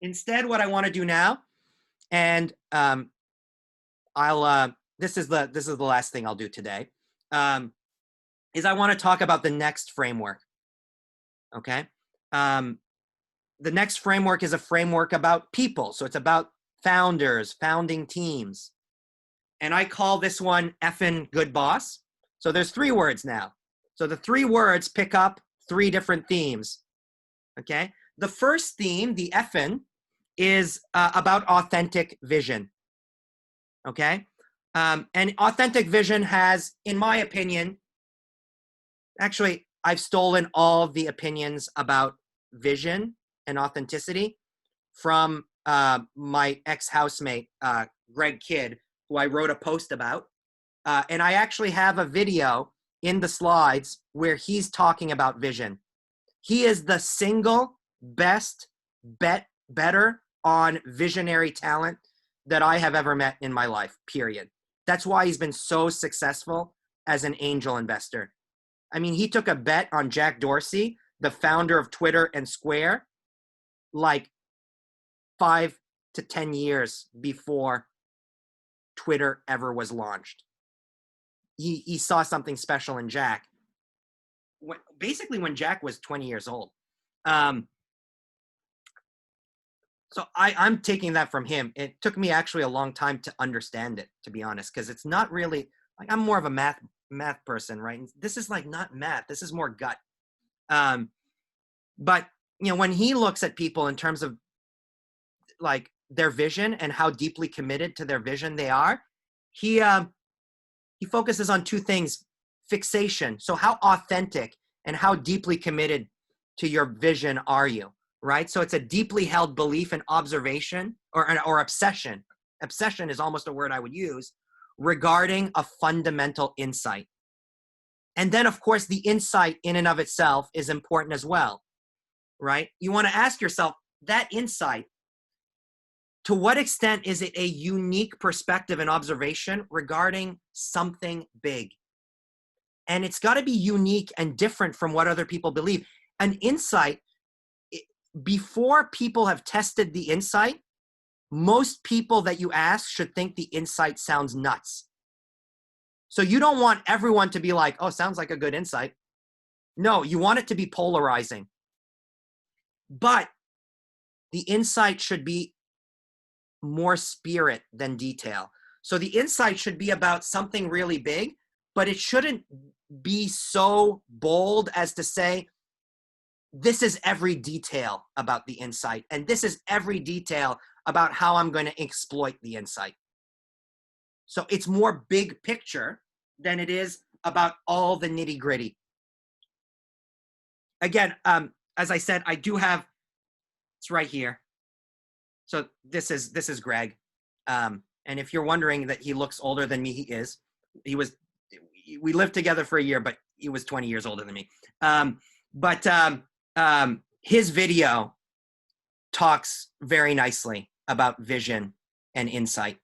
Instead, what I want to do now, and this is the last thing I'll do today, is I want to talk about the next framework. Okay. The next framework is a framework about people. So it's about founders, founding teams. And I call this one effing good boss. So there's 3 words now. So the 3 words pick up 3 different themes. Okay. The first theme, the effing, is about authentic vision. Okay. And authentic vision has, in my opinion, actually, I've stolen all the opinions about vision and authenticity from my ex-housemate, Greg Kidd, who I wrote a post about. And I actually have a video in the slides where he's talking about vision. He is the single best better on visionary talent that I have ever met in my life, period. That's why he's been so successful as an angel investor. I mean, he took a bet on Jack Dorsey, the founder of Twitter and Square, like 5 to 10 years before Twitter ever was launched. He saw something special in Jack, basically when Jack was 20 years old. So I'm taking that from him. It took me actually a long time to understand it, to be honest, because it's not really, like, I'm more of a math person, right? And this is like not math. This is more gut. But, you know, when he looks at people in terms of like their vision and how deeply committed to their vision they are, he focuses on 2 things: fixation. So how authentic and how deeply committed to your vision are you, right? So it's a deeply held belief and observation or obsession. Obsession is almost a word I would use regarding a fundamental insight. And then, of course, the insight in and of itself is important as well, right? You want to ask yourself, that insight, to what extent is it a unique perspective and observation regarding something big? And it's got to be unique and different from what other people believe. An insight, before people have tested the insight, most people that you ask should think the insight sounds nuts. So you don't want everyone to be like, oh, sounds like a good insight. No, you want it to be polarizing. But the insight should be more spirit than detail. So the insight should be about something really big, but it shouldn't be so bold as to say, this is every detail about the insight, and this is every detail about how I'm going to exploit the insight. So it's more big picture than it is about all the nitty gritty. Again, as I said, I do have, it's right here. So this is Greg. And if you're wondering that he looks older than me, he is. We lived together for a year, but he was 20 years older than me. His video talks very nicely about vision and insight.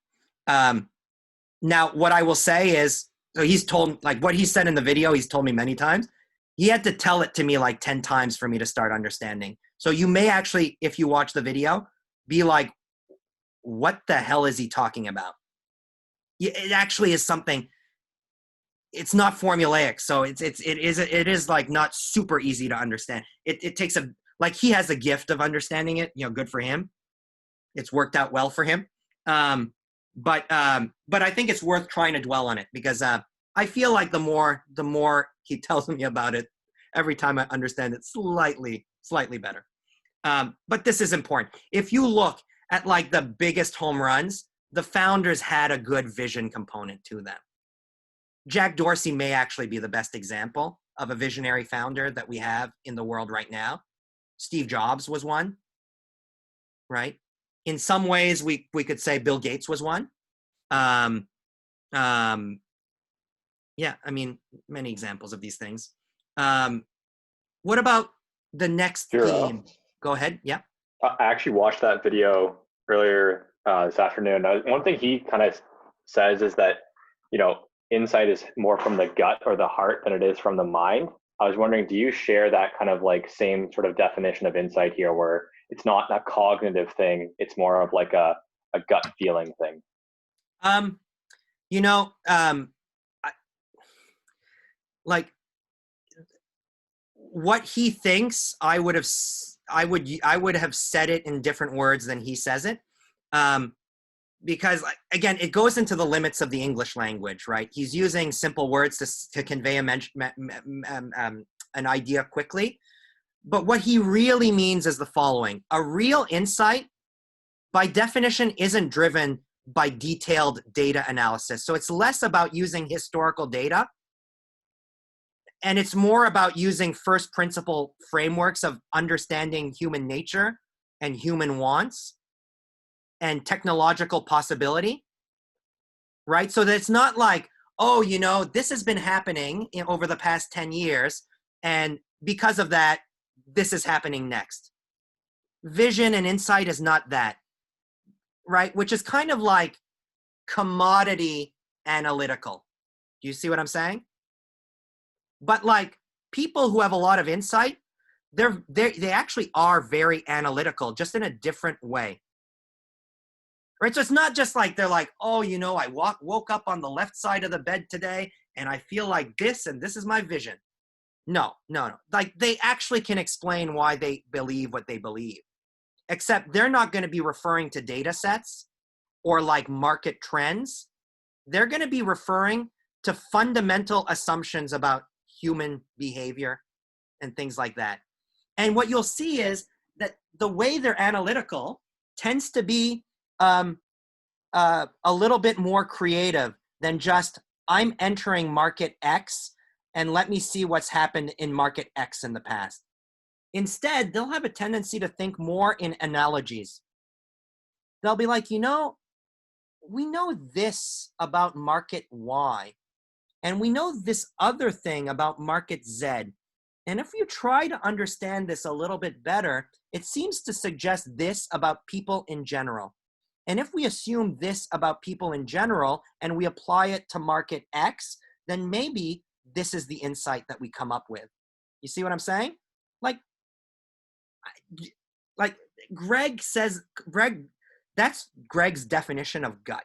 Now, what I will say is, so he's told, like what he said in the video, he's told me many times. He had to tell it to me like 10 times for me to start understanding. So you may actually, if you watch the video, be like, what the hell is he talking about? It actually is something, it's not formulaic. So it is like not super easy to understand. It takes like he has a gift of understanding it, you know, good for him. It's worked out well for him. But I think it's worth trying to dwell on it because I feel like the more he tells me about it, every time I understand it slightly better. But this is important. If you look at like the biggest home runs, the founders had a good vision component to them. Jack Dorsey may actually be the best example of a visionary founder that we have in the world right now. Steve Jobs was one, right? In some ways, we could say Bill Gates was one. Yeah, I mean, many examples of these things. What about the next theme? Go ahead. Yeah. I actually watched that video earlier this afternoon. One thing he kind of says is that, you know, insight is more from the gut or the heart than it is from the mind. I was wondering, do you share that kind of like same sort of definition of insight here, where it's not a cognitive thing. It's more of like a gut feeling thing. You know, like what he thinks, I would have said it in different words than he says it. Because again, it goes into the limits of the English language, right? He's using simple words to convey an idea quickly. But what he really means is the following. A real insight, by definition, isn't driven by detailed data analysis. So it's less about using historical data, and it's more about using first principle frameworks of understanding human nature and human wants and technological possibility, right? So that it's not like, oh, you know, this has been happening over the past 10 years, and because of that, this is happening next. Vision and insight is not that, right? Which is kind of like commodity analytical. Do you see what I'm saying? But like people who have a lot of insight, they actually are very analytical, just in a different way. Right? So it's not just like they're like, oh, you know, I woke up on the left side of the bed today and I feel like this and this is my vision. No. Like they actually can explain why they believe what they believe, except they're not going to be referring to data sets or like market trends. They're going to be referring to fundamental assumptions about human behavior and things like that. And what you'll see is that the way they're analytical tends to be a little bit more creative than just, I'm entering market X and let me see what's happened in market X in the past. Instead, they'll have a tendency to think more in analogies. They'll be like, you know, we know this about market Y, and we know this other thing about market Z. And if you try to understand this a little bit better, it seems to suggest this about people in general. And if we assume this about people in general and we apply it to market X, then maybe this is the insight that we come up with. You see what I'm saying? Like Greg says, that's Greg's definition of gut.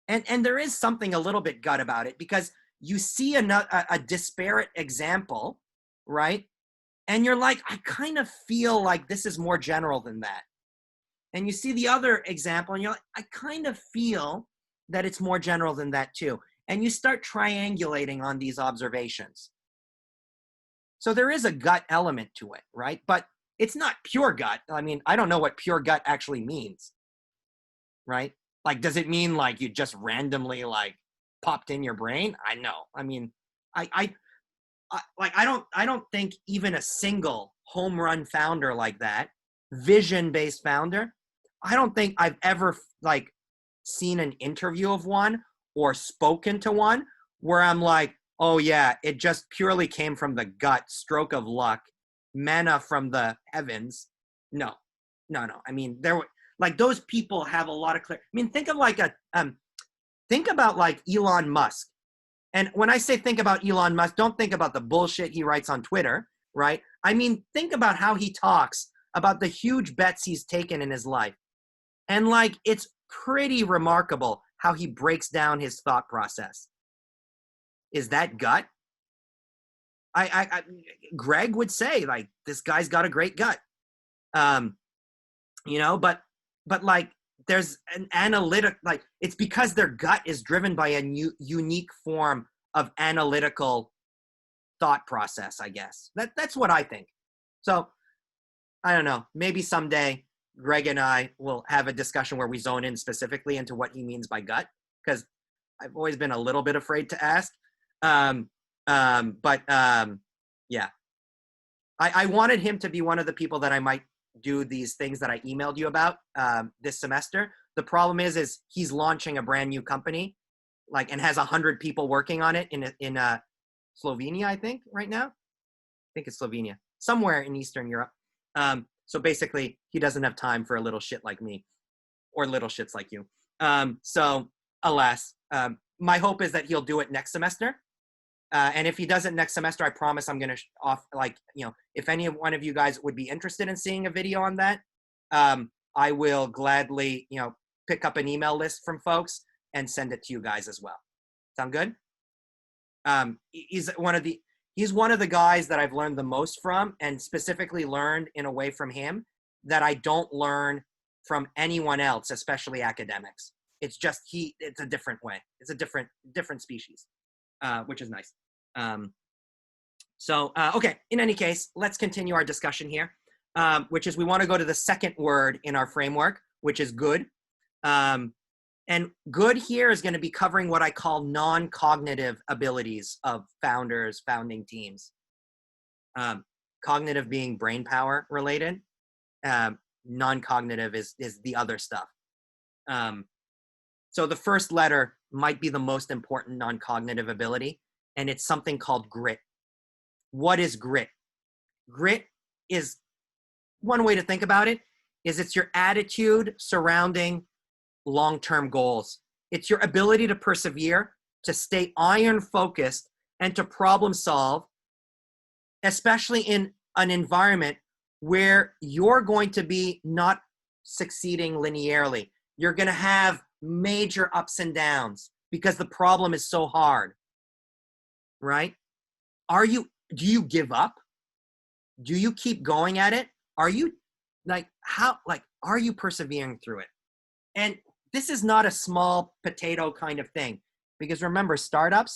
And there is something a little bit gut about it, because you see a disparate example, right? And you're like, I kind of feel like this is more general than that. And you see the other example and you're like, I kind of feel that it's more general than that too. And you start triangulating on these observations. So there is a gut element to it, right? But it's not pure gut. I mean, I don't know what pure gut actually means, right? Like, does it mean like you just randomly like popped in your brain? I know. I mean, I don't think even a single home run founder like that, vision-based founder, I don't think I've ever like seen an interview of one or spoken to one where I'm like, oh yeah, it just purely came from the gut, stroke of luck, manna from the heavens. No. I mean, there were like those people have a lot of clear. I mean, think of like think about like Elon Musk. And when I say think about Elon Musk, don't think about the bullshit he writes on Twitter, right? I mean, think about how he talks about the huge bets he's taken in his life. And like, it's pretty remarkable how he breaks down his thought process. Is that gut? Greg would say like, this guy's got a great gut. You know, but like, there's an analytic, like it's because their gut is driven by a unique form of analytical thought process, I guess. That's what I think. So I don't know, maybe someday Greg and I will have a discussion where we zone in specifically into what he means by gut, because I've always been a little bit afraid to ask. Yeah, I wanted him to be one of the people that I might do these things that I emailed you about this semester. The problem is he's launching a brand new company, like, and has 100 people working on it in Slovenia, I think, right now. I think it's Slovenia, somewhere in Eastern Europe. So basically, he doesn't have time for a little shit like me, or little shits like you. So alas, my hope is that he'll do it next semester. And if he does it next semester, I promise I'm going to if any one of you guys would be interested in seeing a video on that, I will gladly, pick up an email list from folks and send it to you guys as well. Sound good? He's one of the guys that I've learned the most from, and specifically learned in a way from him that I don't learn from anyone else, especially academics. It's just it's a different way. It's a different species, which is nice. Okay, in any case, let's continue our discussion here, which is we want to go to the second word in our framework, which is good. And good here is going to be covering what I call non-cognitive abilities of founders, founding teams. Cognitive being brain power related. Non-cognitive is the other stuff. So the first letter might be the most important non-cognitive ability, and it's something called grit. What is grit? Grit is, one way to think about it, is it's your attitude surrounding long-term goals. It's your ability to persevere, to stay iron focused, and to problem solve, especially in an environment where you're going to be not succeeding linearly. You're going to have major ups and downs because the problem is so hard, right? Do you give up? Do you keep going at it? Are you are you persevering through it? And this is not a small potato kind of thing, because remember, startup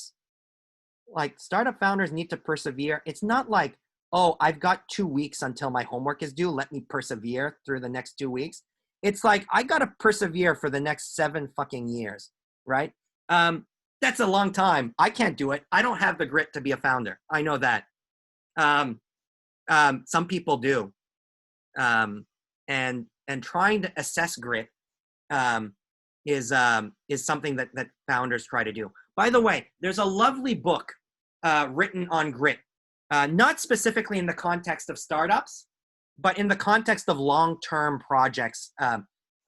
founders need to persevere. It's not like, oh, I've got 2 weeks until my homework is due. Let me persevere through the next 2 weeks. It's like, I got to persevere for the next 7 fucking years, right? That's a long time. I can't do it. I don't have the grit to be a founder. I know that. Some people do. And trying to assess grit is something that founders try to do. By the way, there's a lovely book written on grit, not specifically in the context of startups, but in the context of long-term projects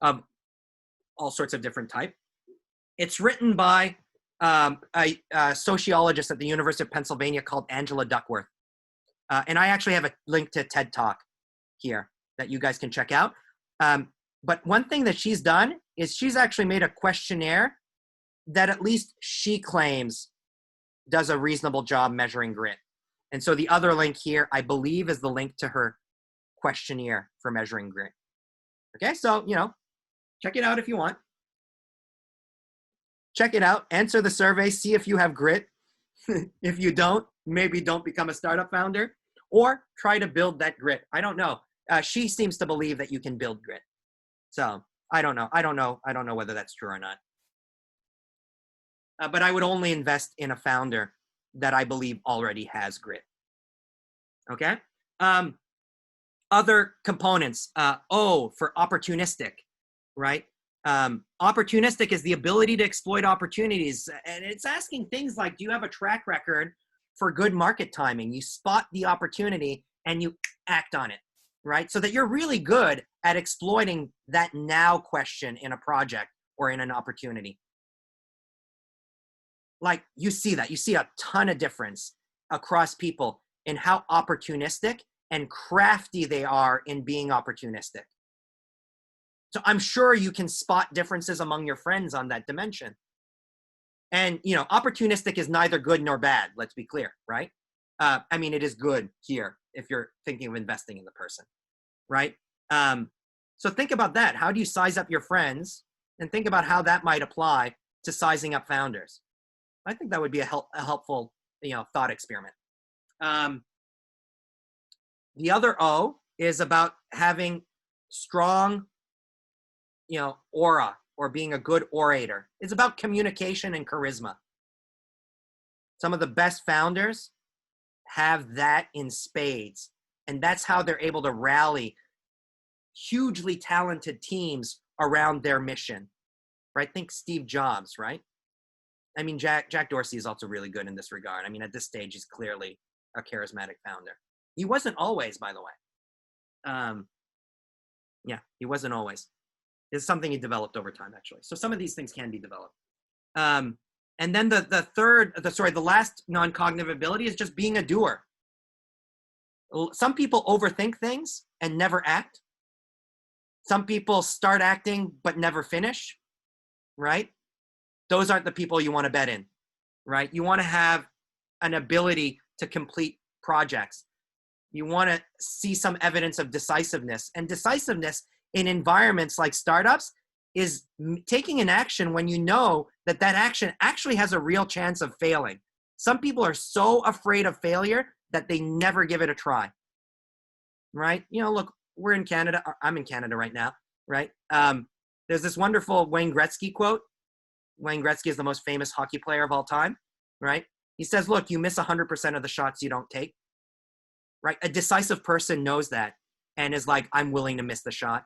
of all sorts of different type. It's written by a sociologist at the University of Pennsylvania called Angela Duckworth. And I actually have a link to TED Talk here that you guys can check out. But one thing that she's done is she's actually made a questionnaire that at least she claims does a reasonable job measuring grit. And so the other link here, I believe, is the link to her questionnaire for measuring grit. Okay, so, check it out if you want. Check it out, answer the survey, see if you have grit. If you don't, maybe don't become a startup founder, or try to build that grit. I don't know. She seems to believe that you can build grit. So I don't know. I don't know whether that's true or not. But I would only invest in a founder that I believe already has grit. Okay. Other components. For opportunistic, right? Opportunistic is the ability to exploit opportunities. And it's asking things like, do you have a track record for good market timing? You spot the opportunity and you act on it, right? So that you're really good at exploiting that now question in a project or in an opportunity. Like, you see a ton of difference across people in how opportunistic and crafty they are in being opportunistic. So I'm sure you can spot differences among your friends on that dimension. And, opportunistic is neither good nor bad. Let's be clear, right? It is good here if you're thinking of investing in the person, right? So think about that. How do you size up your friends? And think about how that might apply to sizing up founders. I think that would be a helpful, thought experiment. The other O is about having strong, aura, or being a good orator. It's about communication and charisma. Some of the best founders have that in spades, and that's how they're able to rally hugely talented teams around their mission, right? Think Steve Jobs, right? Jack Dorsey is also really good in this regard. At this stage, he's clearly a charismatic founder. He wasn't always, by the way. He wasn't always. It's something he developed over time, actually. So some of these things can be developed. And then the last non-cognitive ability is just being a doer. Some people overthink things and never act. Some people start acting but never finish, right? Those aren't the people you want to bet in, right? You want to have an ability to complete projects. You want to see some evidence of decisiveness. And decisiveness in environments like startups is taking an action when you know that that action actually has a real chance of failing. Some people are so afraid of failure that they never give it a try, right? You know, look, we're in Canada. I'm in Canada right now, right? There's this wonderful Wayne Gretzky quote. Wayne Gretzky is the most famous hockey player of all time, right? He says, look, you miss 100% of the shots you don't take, right? A decisive person knows that and is like, I'm willing to miss the shot,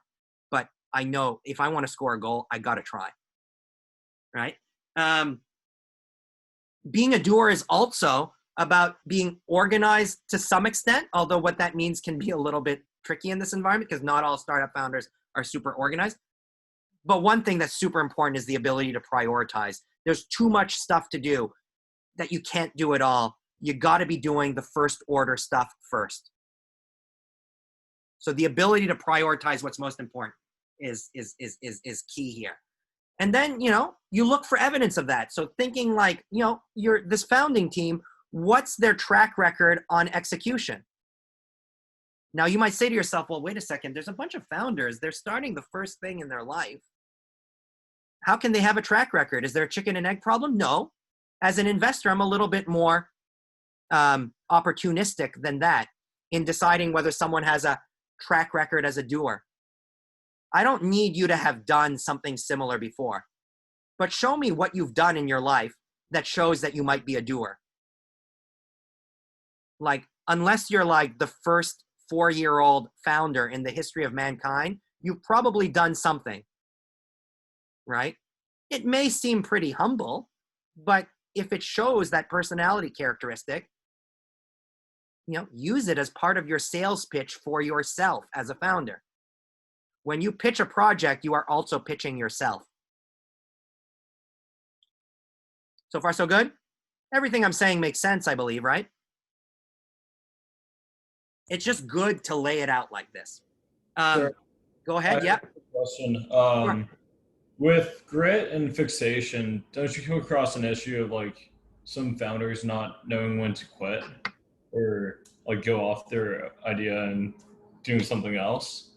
but I know if I want to score a goal, I got to try, right? Being a doer is also about being organized to some extent, although what that means can be a little bit tricky in this environment because not all startup founders are super organized. But one thing that's super important is the ability to prioritize. There's too much stuff to do that you can't do it all. You got to be doing the first order stuff first. So the ability to prioritize what's most important is key here. And then, you know, you look for evidence of that. So thinking like, you know, this founding team, what's their track record on execution? Now you might say to yourself, well, wait a second, there's a bunch of founders. They're starting the first thing in their life. How can they have a track record? Is there a chicken and egg problem? No. As an investor, I'm a little bit more opportunistic than that in deciding whether someone has a track record as a doer. I don't need you to have done something similar before, but show me what you've done in your life that shows that you might be a doer. Like, unless you're like the first 4-year-old founder in the history of mankind, you've probably done something, right? It may seem pretty humble, but if it shows that personality characteristic, you know, use it as part of your sales pitch for yourself as a founder. When you pitch a project, you are also pitching yourself. So far, so good? Everything I'm saying makes sense, I believe, right? It's just good to lay it out like this. Sure. Go ahead, I yeah. have a question. Sure. With grit and fixation, don't you come across an issue of like some founders not knowing when to quit or like go off their idea and doing something else?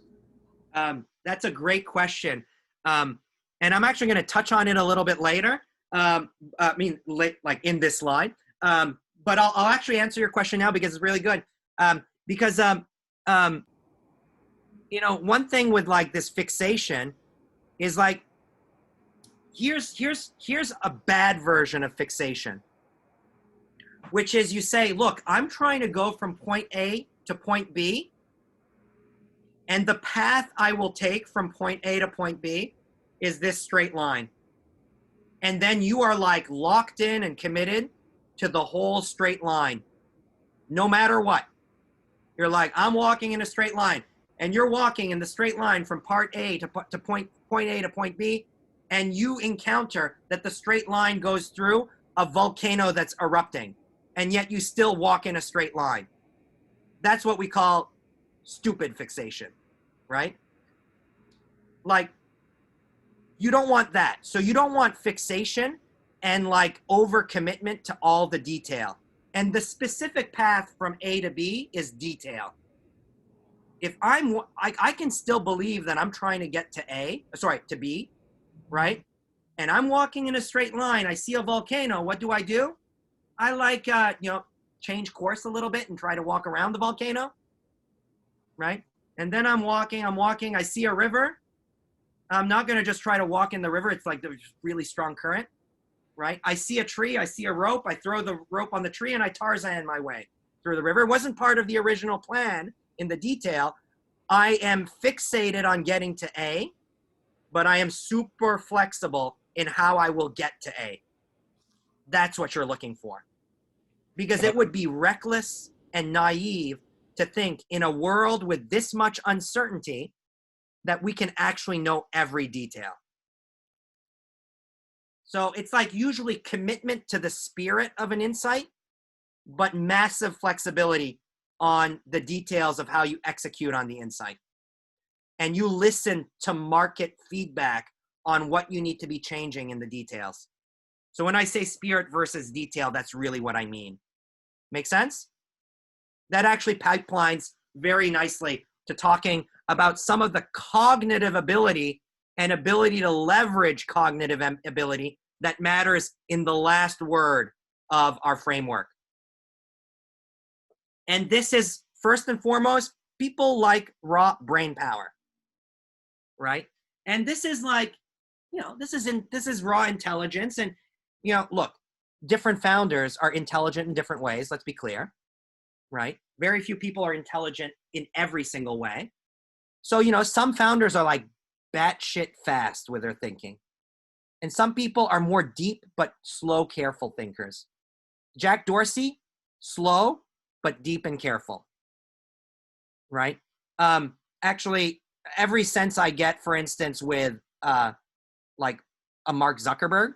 That's a great question. And I'm actually going to touch on it a little bit later. Like in this slide. But I'll actually answer your question now because it's really good. Because you know, one thing with like this fixation is like, here's a bad version of fixation, which is you say, look, I'm trying to go from point A to point B, and the path I will take from point A to point B is this straight line. And then you are like locked in and committed to the whole straight line, no matter what. You're like, I'm walking in a straight line, and you're walking in the straight line from part A to point A to point B, and you encounter that the straight line goes through a volcano that's erupting, and yet you still walk in a straight line. That's what we call stupid fixation, right? Like, you don't want that. So you don't want fixation and like overcommitment to all the detail. And the specific path from A to B is detail. If I can still believe that I'm trying to get to B, right? And I'm walking in a straight line. I see a volcano. What do? I like, you know, change course a little bit and try to walk around the volcano, right? And then I'm walking. I see a river. I'm not going to just try to walk in the river. It's like there's really strong current, right? I see a tree. I see a rope. I throw the rope on the tree and I Tarzan my way through the river. It wasn't part of the original plan in the detail. I am fixated on getting to A, but I am super flexible in how I will get to A. That's what you're looking for. Because it would be reckless and naive to think in a world with this much uncertainty that we can actually know every detail. So it's like usually commitment to the spirit of an insight, but massive flexibility on the details of how you execute on the insight. And you listen to market feedback on what you need to be changing in the details. So when I say spirit versus detail, that's really what I mean. Make sense? That actually pipelines very nicely to talking about some of the cognitive ability and ability to leverage cognitive ability that matters in the last word of our framework. And this is, first and foremost, people like raw brain power, right? And this is like, you know, this is raw intelligence. And, you know, look, different founders are intelligent in different ways. Let's be clear, right? Very few people are intelligent in every single way. So, you know, some founders are like batshit fast with their thinking. And some people are more deep, but slow, careful thinkers. Jack Dorsey, slow, but deep and careful, right? Actually, every sense I get, for instance, with like a Mark Zuckerberg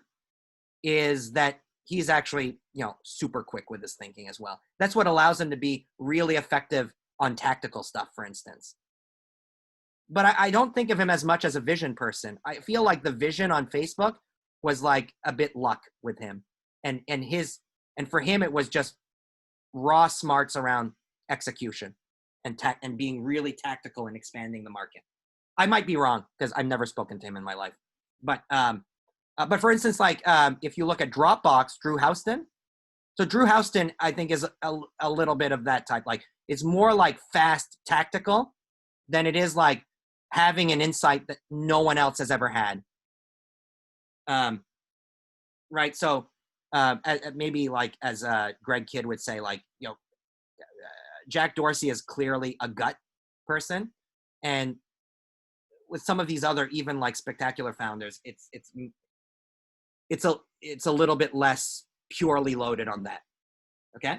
is that he's actually, you know, super quick with his thinking as well. That's what allows him to be really effective on tactical stuff, for instance. But I don't think of him as much as a vision person. I feel like the vision on Facebook was like a bit luck with him. And for him, it was just raw smarts around execution and being really tactical and expanding the market. I might be wrong because I've never spoken to him in my life. But for instance, like if you look at Dropbox, Drew Houston. So Drew Houston, I think, is a little bit of that type. Like it's more like fast tactical than it is like having an insight that no one else has ever had. Right. So maybe like as Greg Kidd would say, like, you know, Jack Dorsey is clearly a gut person. And with some of these other, even like spectacular founders, it's a little bit less purely loaded on that. Okay.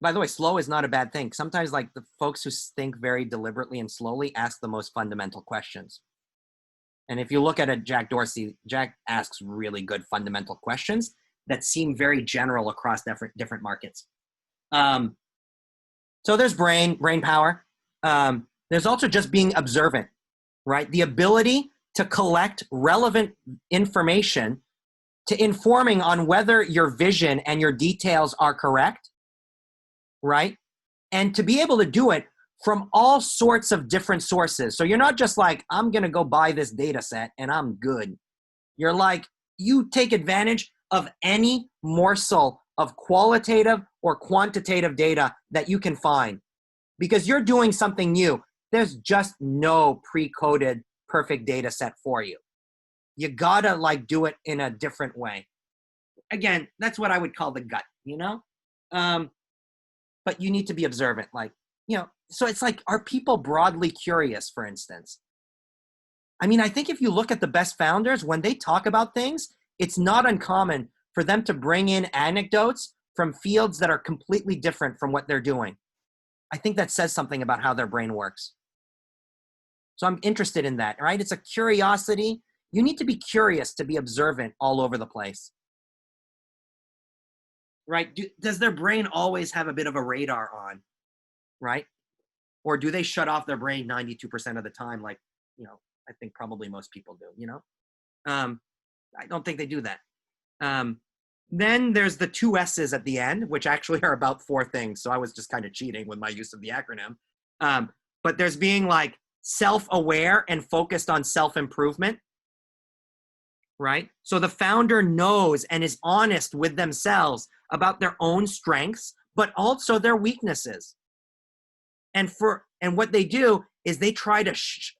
By the way, slow is not a bad thing. Sometimes like the folks who think very deliberately and slowly ask the most fundamental questions. And if you look at a Jack Dorsey, Jack asks really good fundamental questions that seem very general across different markets. So there's brain power. There's also just being observant, right? The ability to collect relevant information to informing on whether your vision and your details are correct, right? And to be able to do it from all sorts of different sources. So you're not just like, I'm going to go buy this data set and I'm good. You're like, you take advantage of any morsel of qualitative or quantitative data that you can find because you're doing something new. There's just no pre-coded perfect data set for you. You gotta like do it in a different way. Again, that's what I would call the gut, you know? But you need to be observant, like, you know, so it's like, are people broadly curious, for instance? I mean, I think if you look at the best founders, when they talk about things, it's not uncommon for them to bring in anecdotes from fields that are completely different from what they're doing. I think that says something about how their brain works. So I'm interested in that, right? It's a curiosity. You need to be curious to be observant all over the place. Right? Does their brain always have a bit of a radar on, right? Or do they shut off their brain 92% of the time? Like, you know, I think probably most people do, you know? I don't think they do that. Then there's the 2 S's at the end, which actually are about 4 things. So I was just kind of cheating with my use of the acronym. But there's being like self-aware and focused on self-improvement, right? So the founder knows and is honest with themselves about their own strengths, but also their weaknesses. And what they do is they try to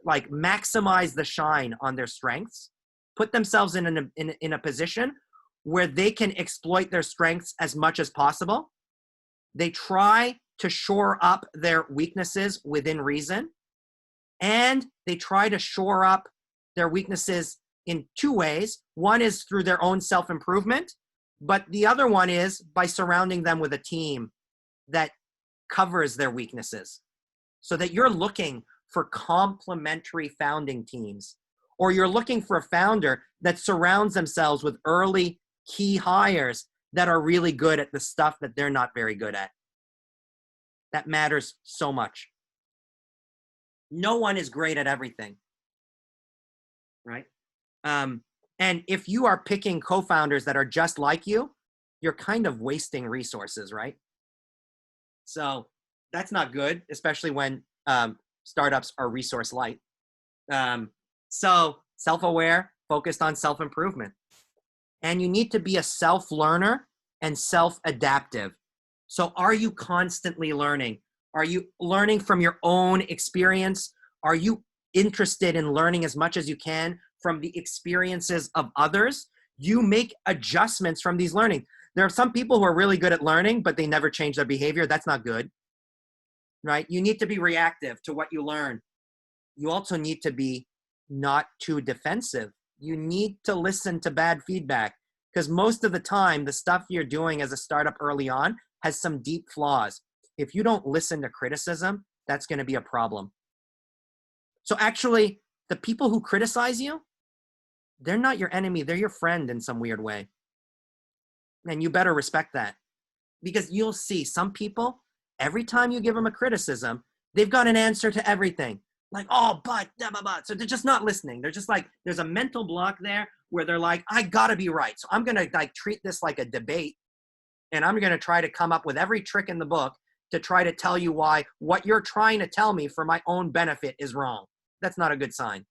like maximize the shine on their strengths, put themselves in a position where they can exploit their strengths as much as possible. They try to shore up their weaknesses within reason, and they try to shore up their weaknesses in 2 ways. One is through their own self-improvement, but the other one is by surrounding them with a team that covers their weaknesses so that you're looking for complementary founding teams, or you're looking for a founder that surrounds themselves with early key hires that are really good at the stuff that they're not very good at. That matters so much. No one is great at everything, right? And if you are picking co-founders that are just like you, you're kind of wasting resources, right? So that's not good, especially when startups are resource light. So self-aware, focused on self-improvement. And you need to be a self-learner and self-adaptive. So are you constantly learning? Are you learning from your own experience? Are you interested in learning as much as you can from the experiences of others? You make adjustments from these learning. There are some people who are really good at learning, but they never change their behavior. That's not good, right? You need to be reactive to what you learn. You also need to be not too defensive. You need to listen to bad feedback, because most of the time, the stuff you're doing as a startup early on has some deep flaws. If you don't listen to criticism, that's going to be a problem. So actually, the people who criticize you, they're not your enemy. They're your friend in some weird way. And you better respect that, because you'll see some people, every time you give them a criticism, they've got an answer to everything. Like, oh, but, blah, blah, blah. So they're just not listening. They're just like, there's a mental block there where they're like, I gotta be right. So I'm gonna like treat this like a debate, and I'm gonna try to come up with every trick in the book to try to tell you why what you're trying to tell me for my own benefit is wrong. That's not a good sign.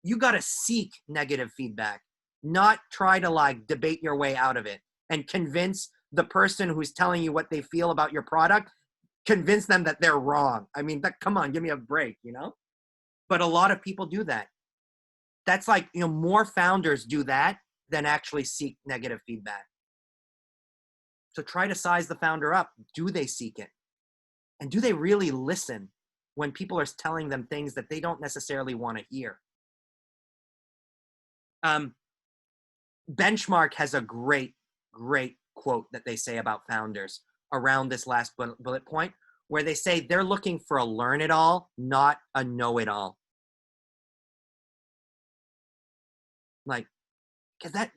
You gotta seek negative feedback, not try to like debate your way out of it and convince the person who's telling you what they feel about your product, convince them that they're wrong. I mean, come on, give me a break, you know? But a lot of people do that. That's like, you know, more founders do that than actually seek negative feedback. So try to size the founder up. Do they seek it? And do they really listen when people are telling them things that they don't necessarily want to hear? Benchmark has a great quote that they say about founders around this last bullet point, where they say they're looking for a learn-it-all, not a know-it-all. Like, because that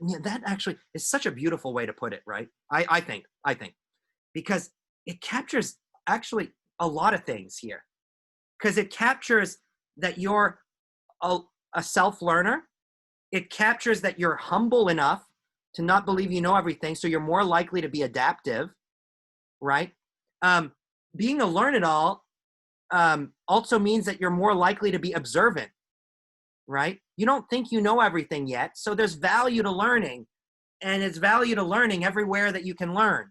actually is such a beautiful way to put it, right? I think, because it captures actually a lot of things here. Because it captures that you're a self-learner. It captures that you're humble enough to not believe you know everything, so you're more likely to be adaptive, right? Being a learn-it-all also means that you're more likely to be observant, right? You don't think you know everything yet, so there's value to learning, and it's value to learning everywhere that you can learn.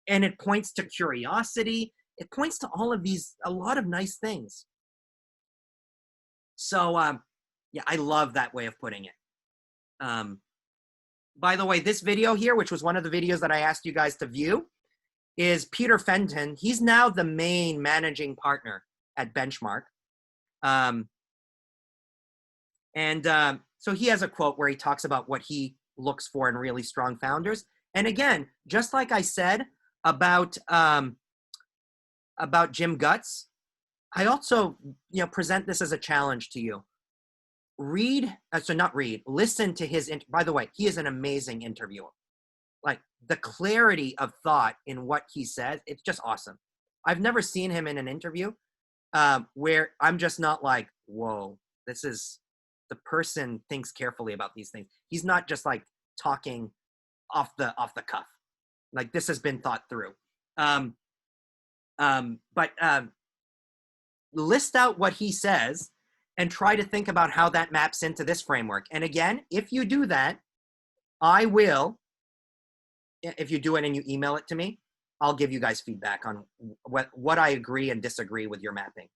And it points to curiosity. It points to all of these, a lot of nice things. So, yeah, I love that way of putting it. By the way, this video here, which was one of the videos that I asked you guys to view, is Peter Fenton. He's now the main managing partner at Benchmark. So he has a quote where he talks about what he looks for in really strong founders. And again, just like I said about Jim Guts, I also, you know, present this as a challenge to you. Listen to his, by the way, he is an amazing interviewer. Like, the clarity of thought in what he says, it's just awesome. I've never seen him in an interview where I'm just not like, whoa, this is, the person thinks carefully about these things. He's not just like talking off the cuff. Like, this has been thought through. But list out what he says and try to think about how that maps into this framework. And again, if you do that, I will, if you do it and you email it to me, I'll give you guys feedback on what I agree and disagree with your mapping.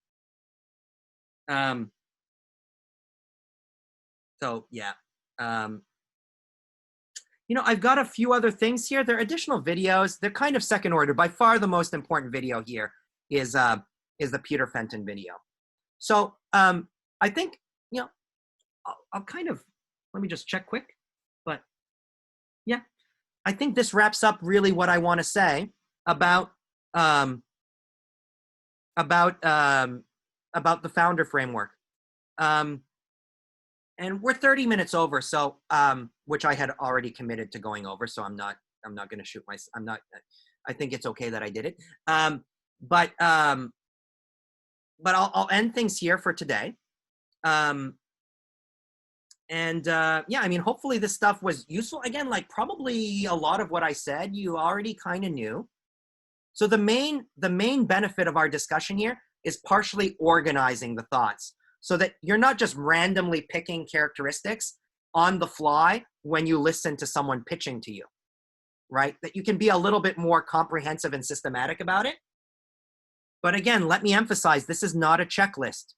So yeah. You know, I've got a few other things here. There are additional videos. They're kind of second order. By far the most important video here is the Peter Fenton video. So I think, you know, I'll kind of, let me just check quick. But yeah, I think this wraps up really what I want to say about about the founder framework. And we're 30 minutes over, so which I had already committed to going over, so I'm not going to shoot I think it's okay that I did it. But I'll end things here for today. Yeah, I mean, hopefully this stuff was useful. Again, like probably a lot of what I said, you already kind of knew. So the main benefit of our discussion here is partially organizing the thoughts so that you're not just randomly picking characteristics on the fly when you listen to someone pitching to you, right? That you can be a little bit more comprehensive and systematic about it. But again, let me emphasize, this is not a checklist.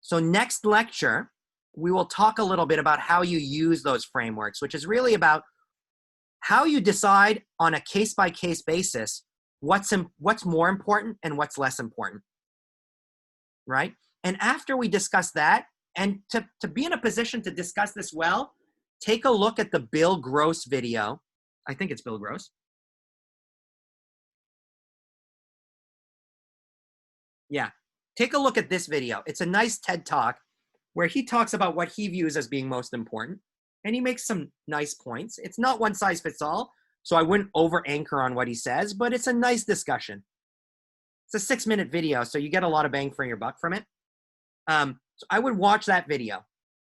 So next lecture, we will talk a little bit about how you use those frameworks, which is really about how you decide on a case-by-case basis what's more important and what's less important, right? And after we discuss that, and to be in a position to discuss this well, take a look at the Bill Gross video. I think it's Bill Gross. Yeah, take a look at this video. It's a nice TED Talk where he talks about what he views as being most important. And he makes some nice points. It's not one size fits all, so I wouldn't over anchor on what he says, but it's a nice discussion. It's a 6-minute video, so you get a lot of bang for your buck from it. So I would watch that video.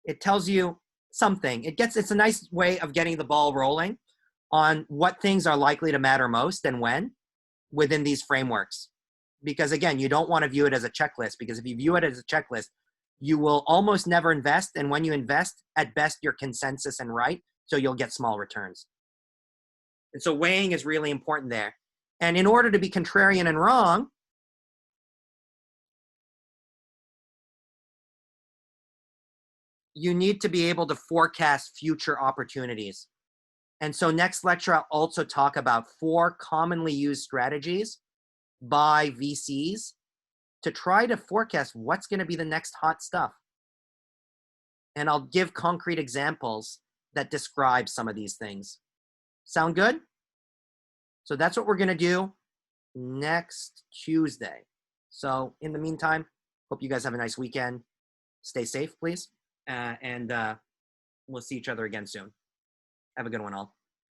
It tells you something. It's a nice way of getting the ball rolling on what things are likely to matter most and when within these frameworks. Because again, you don't want to view it as a checklist, because if you view it as a checklist, you will almost never invest. And when you invest, at best, you're consensus and right. So you'll get small returns. And so weighing is really important there. And in order to be contrarian and wrong, you need to be able to forecast future opportunities. And so next lecture, I'll also talk about 4 commonly used strategies by VCs to try to forecast what's going to be the next hot stuff. And I'll give concrete examples that describe some of these things. Sound good? So that's what we're going to do next Tuesday. So in the meantime, hope you guys have a nice weekend. Stay safe, please. And we'll see each other again soon. Have a good one, all.